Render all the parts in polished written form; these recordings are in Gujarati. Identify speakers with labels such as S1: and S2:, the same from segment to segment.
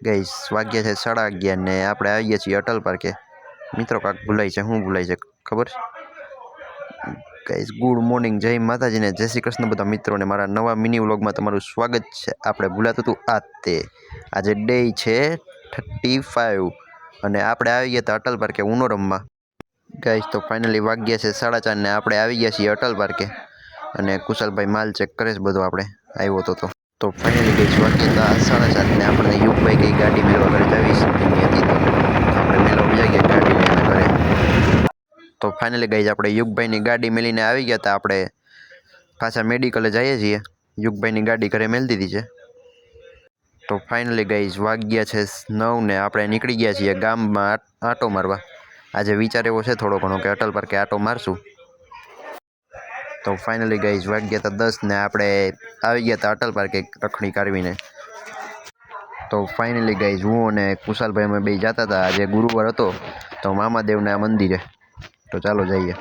S1: ગાઈસ વાગ્યા છે 11:30 ને આપણે આવીએ છીએ અટલ પાર્કે। મિત્રો કાંક ભૂલાય છે, શું ભૂલાય છે ખબર છે? ગાઈસ ગુડ મોર્નિંગ, જય માતાજી ને જય શ્રી કૃષ્ણ બધા મિત્રોને મારા નવા મિની વ્લોગમાં તમારું સ્વાગત છે। આપણે ભૂલાતું હતું આજે ડે છે 35 અને આપણે આવી ગયા હતા અટલ પાર્કે ઉનો રમવા। ગાઈસ તો ફાઇનલી વાગ્યા છે 4:30 ને આપણે આવી ગયા છીએ અટલ પાર્કે અને કુશલભાઈ માલ ચેક કરે છે બધો આપણે આવ્યો તો ફાઇનલી ગઈ વાગ્યા હતા 4:30 ને આપણે યુગભાઈ કઈ ગાડી મેળવા ઘરે જાવીશ હતી તો આપણે મેળવા બીજા ગયા ગાડી લઈને ઘરે। તો ફાઇનલી ગઈ આપણે યુગભાઈની ગાડી મેળીને આવી ગયા હતા। આપણે પાછા મેડિકલે જઈએ છીએ, યુગભાઈની ગાડી ઘરે મેળી દીધી છે। તો ફાઇનલી ગઈ વાગ્યા છે 9 ને આપણે નીકળી ગયા છીએ ગામમાં આટો મારવા। આજે વિચાર એવો છે થોડો ઘણો કે અટલ પાર્કે આટો મારશું। તો ફાઇનલી ગઈ વાગ્યા હતા 10 ને આપણે આવી ગયા હતા અટલ પાર્કે રખડી કાઢવીને। તો ફાઇનલી ગઈ હું અને કુશાલભાઈ અમે બે જતા હતા, આજે ગુરુવાર હતો તો મામાદેવના મંદિરે, તો ચાલો જઈએ।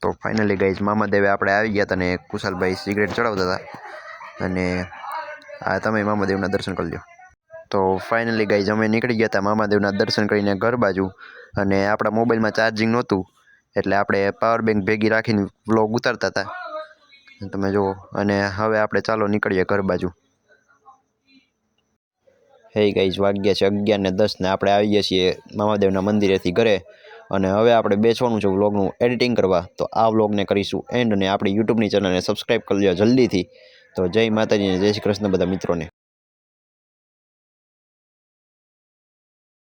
S1: તો ફાઇનલી ગઈ મામાદેવે આપણે આવી ગયા હતા ને કુશાલભાઈ સિગરેટ ચડાવતા હતા અને આ તમે મામાદેવના દર્શન કરી લો। તો ફાઇનલી ગઈ અમે નીકળી ગયા હતા મામાદેવના દર્શન કરીને ઘર બાજુ અને આપણા મોબાઈલમાં ચાર્જિંગ નહોતું એટલે આપણે પાવર બેંક ભેગી રાખીને વ્લોગ ઉતારતા હતા, તમે જુઓ। અને હવે આપણે ચાલો નીકળીએ ઘર બાજુ। હે ગાઈઝ વાગ્યા છે 11:10 ને આપણે આવી ગયા છીએ મામાદેવના મંદિરેથી ઘરે અને હવે આપણે બેસવાનું છે વ્લોગનું એડિટિંગ કરવા। તો આ વ્લોગને કરીશું એન્ડ અને આપણી યુટ્યુબની ચેનલને સબસ્ક્રાઈબ કરી લો જલ્દીથી। તો જય માતાજી ને જય શ્રી કૃષ્ણ બધા મિત્રોને।